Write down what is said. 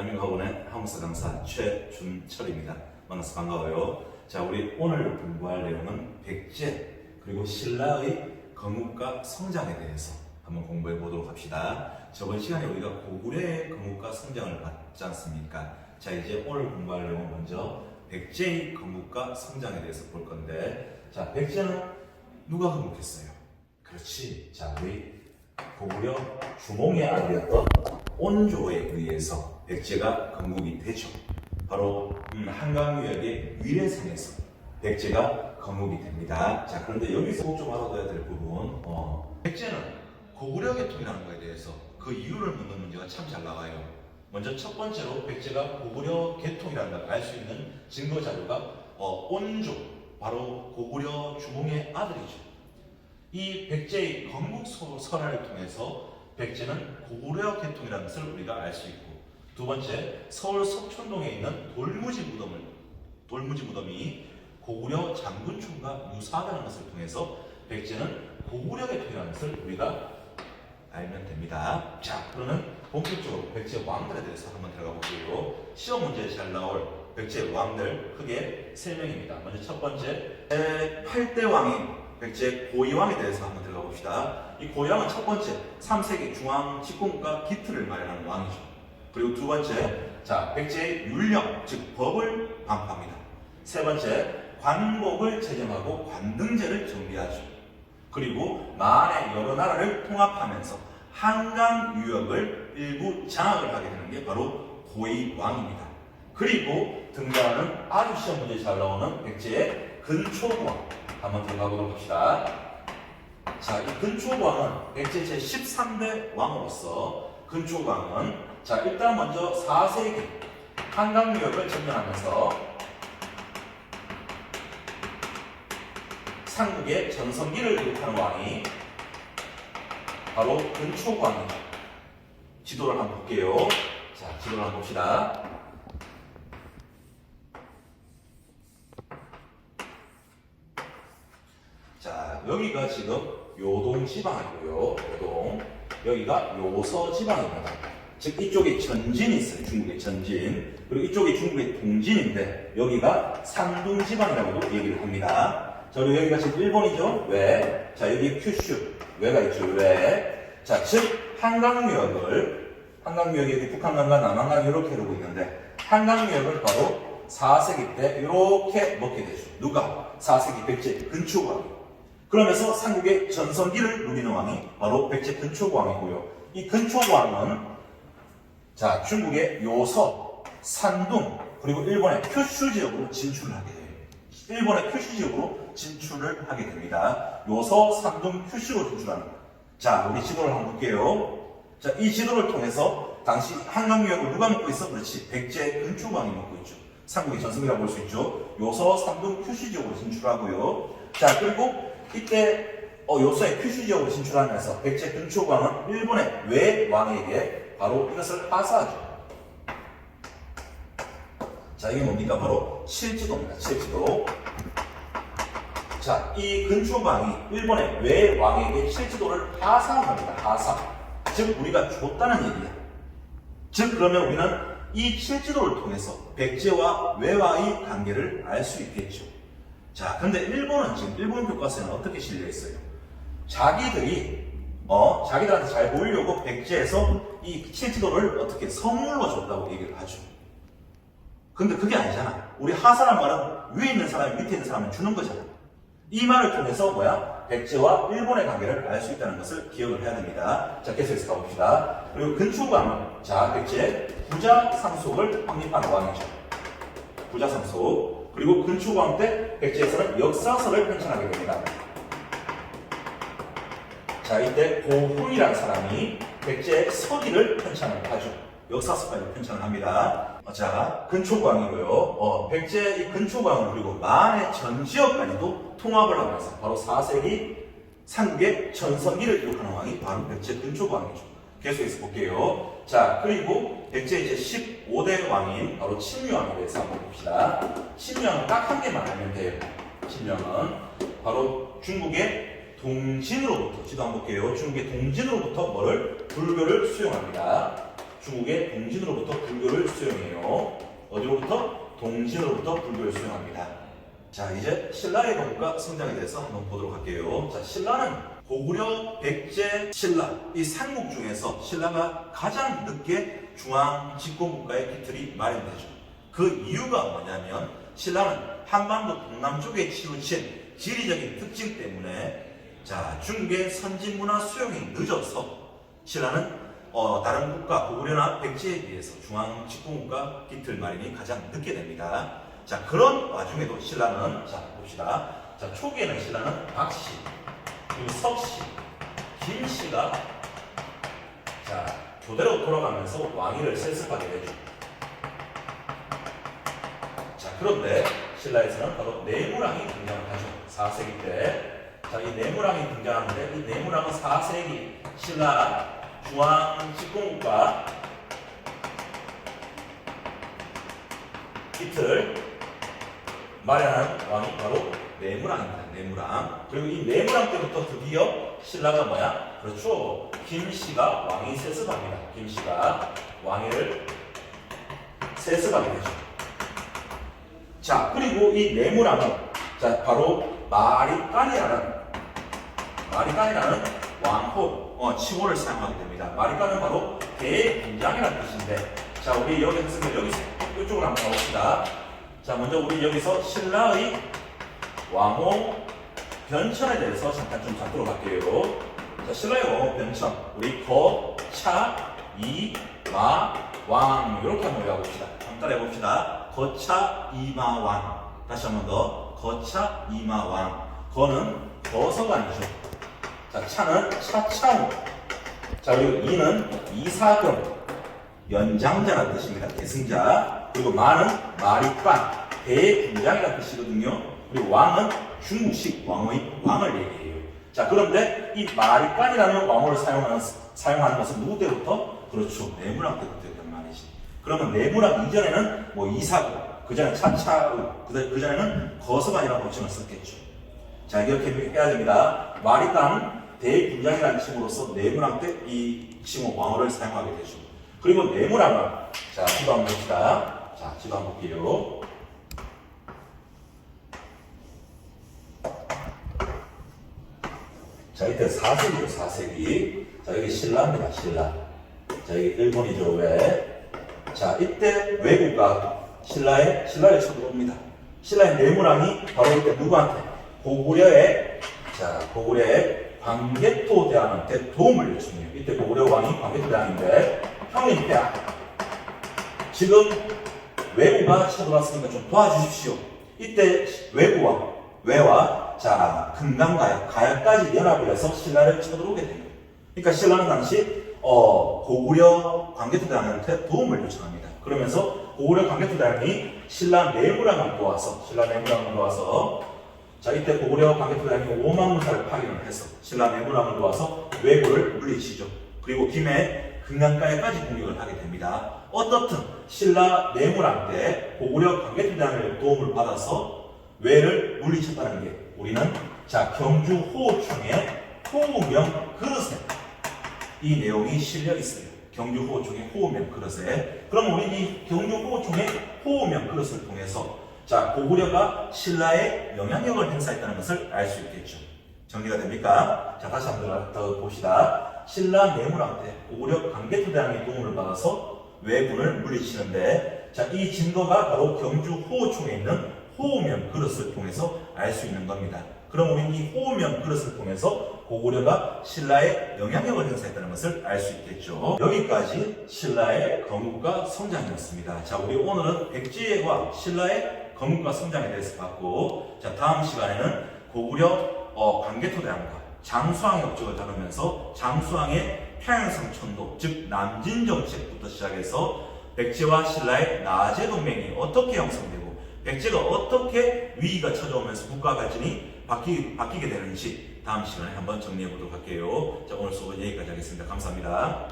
대한민국 학원의 한국사 강사 최준철입니다. 만나서 반가워요. 자, 우리 오늘 공부할 내용은 백제 그리고 신라의 건국과 성장에 대해서 한번 공부해 보도록 합시다. 저번 시간에 우리가 고구려의 건국과 성장을 봤지 않습니까? 자, 이제 오늘 공부할 내용은 먼저 백제의 건국과 성장에 대해서 볼 건데, 자, 백제는 누가 건국했어요? 그렇지. 자, 우리 고구려 주몽의 아들이었던 온조에 의해서 백제가 건국이 되죠. 바로 한강유역의 위례성에서 백제가 건국이 됩니다. 자, 그런데 여기서 꼭 좀 알아둬야 될 부분, 백제는 고구려 계통이라는 거에 대해서 그 이유를 묻는 문제가 참 잘 나와요. 먼저 첫 번째로 백제가 고구려 계통이라는 걸 알 수 있는 증거 자료가 온조, 바로 고구려 주몽의 아들이죠. 이 백제의 건국 설화를 통해서 백제는 고구려 계통이라는 것을 우리가 알 수 있고, 두 번째, 서울 석촌동에 있는 돌무지 무덤이 고구려 장군총과 유사하다는 것을 통해서 백제는 고구려 계통이라는 것을 우리가 알면 됩니다. 자, 그러면 본격적으로 백제 왕들에 대해서 한번 들어가 볼게요. 시험 문제에 잘 나올 백제 왕들 크게 3명입니다. 먼저 첫 번째, 제8대 왕인 백제 고이왕에 대해서 한번 들어가 봅시다. 이 고이왕은 첫 번째 3세기 중앙 집권국가 기틀을 마련하는 왕이죠. 그리고 두 번째, 자, 백제의 율령, 즉 법을 반포합니다. 세 번째, 관복을 제정하고 관등제를 정비하죠. 그리고 만의 여러 나라를 통합하면서 한강 유역을 일부 장악을 하게 되는 게 바로 고이왕입니다. 그리고 등장하는 아주 시험 문제에 잘 나오는 백제의 근초고왕 한번 들어가 보도록 합시다. 자, 이 근초고왕은 백제 제13대 왕으로서 근초고왕은, 자, 일단 먼저 4세기 한강유역을 점령하면서 삼국의 전성기를 기록하는 왕이 바로 근초고왕입니다. 지도를 한번 볼게요. 자, 지도를 한번 봅시다. 자, 여기가 지금 요동 지방이고요. 요동. 여기가 요서 지방입니다. 즉, 이쪽이 전진이 있어요. 중국의 전진. 그리고 이쪽이 중국의 동진인데, 여기가 산둥 지방이라고도 얘기를 합니다. 자, 그리고 여기가 지금 일본이죠. 왜? 자, 여기 큐슈. 왜가 있죠. 왜? 자, 즉, 한강유역이 여기 북한강과 남한강 이렇게 흐르고 있는데, 한강유역을 바로 4세기 때 이렇게 먹게 되죠. 누가? 4세기 백제 근초고왕이. 그러면서 삼국의 전성기를 누리는 왕이 바로 백제 근초고왕이고요. 이 근초고왕은, 자, 중국의 요서, 산둥, 그리고 일본의 큐슈 지역으로 진출을 하게 돼요. 일본의 큐슈 지역으로 진출을 하게 됩니다. 요서, 산둥, 큐슈로 진출하는 거예요. 자, 우리 지도를 한번 볼게요. 자, 이 지도를 통해서 당시 한강유역을 누가 먹고 있어? 그렇지, 백제 근초고왕이 먹고 있죠. 삼국의 전성기라고 볼 수 있죠. 요서, 산둥, 큐슈 지역으로 진출하고요. 자, 그리고 이때 요서의 큐슈 지역으로 진출하면서 백제 근초고왕은 일본의 외왕에게 바로 이것을 하사하죠. 자, 이게 뭡니까? 바로 칠지도입니다. 칠지도. 자, 이 근초고왕이 일본의 외왕에게 칠지도를 하사한 겁니다. 하사. 즉, 우리가 줬다는 얘기야. 즉, 그러면 우리는 이 칠지도를 통해서 백제와 외와의 관계를 알 수 있겠죠. 자, 근데 일본은 지금 일본 교과서에는 어떻게 실려 있어요? 자기들이 자기들한테 잘 보이려고 백제에서 이 칠지도를 어떻게 선물로 줬다고 얘기를 하죠. 근데 그게 아니잖아. 우리 하사란 말은 위에 있는 사람이 밑에 있는 사람은 주는 거잖아. 이 말을 통해서 백제와 일본의 관계를 알 수 있다는 것을 기억을 해야 됩니다. 자, 계속해서 가봅시다. 그리고 근초고왕은, 자, 백제 부자상속을 확립한 왕이죠. 부자상속. 그리고 근초고왕 때 백제에서는 역사서를 편찬하게 됩니다. 자, 이때 고훈이라는 사람이 백제의 서기를 편찬을 하죠. 역사서까지 편찬을 합니다. 자, 근초고왕이고요. 백제 이 근초고왕을 그리고 만의 전 지역까지도 통합을 하면서 바로 4세기 삼국의 전성기를 기록하는 왕이 바로 백제 근초고왕이죠. 계속해서 볼게요. 자, 그리고 백제 이제 15대 왕인 바로 친유왕에 대해서 한번 봅시다. 친유왕은 딱 한 개만 알면 돼요. 친유왕은 바로 중국의 동진으로부터, 지도 한번 볼게요. 중국의 동진으로부터 불교를 수용합니다. 중국의 동진으로부터 불교를 수용해요. 어디로부터? 동진으로부터 불교를 수용합니다. 자, 이제 신라의 건국과 성장에 대해서 한번 보도록 할게요. 자, 신라는 고구려, 백제, 신라 이 삼국 중에서 신라가 가장 늦게 중앙 집권국가의 기틀이 마련되죠. 그 이유가 뭐냐면 신라는 한반도 동남쪽에 치우친 지리적인 특징 때문에 자, 중국의 선진 문화 수용이 늦어서 신라는 다른 국가 고구려나 백제에 비해서 중앙 집권국가 기틀 마련이 가장 늦게 됩니다. 자, 그런 와중에도 신라는 자 봅시다. 자, 초기에는 신라는 박씨, 그리고 석씨, 김씨가 자 교대로 돌아가면서 왕위를 세습하게 되죠. 자, 그런데 신라에서는 바로 내무랑이 등장을 하죠. 4세기 때. 자, 이 내무랑이 등장하는데 이 내무랑은 4세기 신라 중앙 집권국가 기틀 마련한 왕이 바로 내무랑입니다. 내무랑. 그리고 이 내무랑 때부터 드디어 신라가 뭐야? 그렇죠. 김씨가 왕위 세습합니다. 김씨가 왕위를 세습하게 되죠. 자, 그리고 이 내무랑은 자 바로 마리깐이라는 왕호 칭호를 사용하게 됩니다. 마리깐은 바로 대군장이라는 뜻인데, 자 우리 여기 학생들 여기서 이쪽으로 한번 가봅시다. 자, 먼저 우리 여기서 신라의 왕호 변천에 대해서 잠깐 좀 잡도록 할게요. 자, 신라의 왕호 변천, 우리 거, 차, 이, 마, 왕 이렇게 한번 외워봅시다. 한번 따라해 봅시다. 거차, 이마, 왕. 다시 한번 더. 거차, 이마, 왕. 거는 거서가 아니죠. 자, 차는 차차우. 자, 그리고 이는 이사금, 연장자라는 뜻입니다. 계승자. 그리고 마는 마리깐, 대군장이라는 뜻이거든요. 그리고 왕은 중국식 왕의 왕을 얘기해요. 자, 그런데 이 마리깐이라는 왕호를 사용하는 것은 누구 때부터? 그렇죠. 내무랑 때부터였단 말이지. 그러면 내무랑 이전에는 뭐 이사금, 그 전에 차차우, 그 전에는 거서관이라는 법칙을 썼겠죠. 자, 이렇게 해야 됩니다. 마리깐은 대군장이라는 칭호로서 내무랑 때 이 칭호 왕호를 사용하게 되죠. 그리고 내무랑은 자, 지도 한번 봅시다. 자, 지도 한번 볼게요. 자, 이때 4세기죠, 4세기. 자, 여기 신라입니다, 신라. 자, 여기 일본이죠, 왜? 자, 이때 외국가 신라를 쳐들어옵니다. 신라의 내무랑이 바로 이때 누구한테? 고구려의 광개토 대왕한테 도움을 요청해요. 이때 고구려 왕이 광개토 대왕인데, 형님 때 지금 외구가 쳐들어왔으니까 좀 도와주십시오. 이때 외와 자 금강가약, 가약까지 연합을 해서 신라를 쳐들어오게 됩니다. 그러니까 신라는 당시 고구려 광개토 대왕한테 도움을 요청합니다. 그러면서 고구려 광개토 대왕이 신라 내무랑을 도와서 자, 이때 고구려 광개토 대왕이 5만 무사를 파견을 해서 신라 내무랑을 도와서 왜구를 물리치죠. 그리고 김해 금강가에까지 공격을 하게 됩니다. 어떻든 신라 내무랑 때 고구려 광개토 대왕의 도움을 받아서 왜를 물리쳤다는 게 우리는 자 경주 호호총의 호우명 그릇에 이 내용이 실려 있어요. 경주 호호총의 호우명 그릇에. 그럼 우리 이 경주 호호총의 호우명 그릇을 통해서 자, 고구려가 신라의 영향력을 행사했다는 것을 알 수 있겠죠. 정리가 됩니까? 자, 다시 한번 더 봅시다. 신라 내무랑 때 고구려 광개토 대왕의 도움을 받아서 왜군을 물리치는데, 자, 이 증거가 바로 경주 호호총에 있는 호우명 그릇을 통해서 알 수 있는 겁니다. 그럼 우리는 이 호우명 그릇을 통해서 고구려가 신라의 영향력을 행사했다는 것을 알 수 있겠죠. 여기까지 신라의 건국과 성장이었습니다. 자, 우리 오늘은 백제와 신라의 건국과 성장에 대해서 봤고, 자, 다음 시간에는 고구려 광개토 대왕과 장수왕의 업적을 다루면서 장수왕의 평양성 천도, 즉 남진 정책부터 시작해서 백제와 신라의 나제 동맹이 어떻게 형성되고 백제가 어떻게 위기가 찾아오면서 국가 발전이 바뀌게 되는지 다음 시간에 한번 정리해 보도록 할게요. 자, 오늘 수업은 여기까지 하겠습니다. 감사합니다.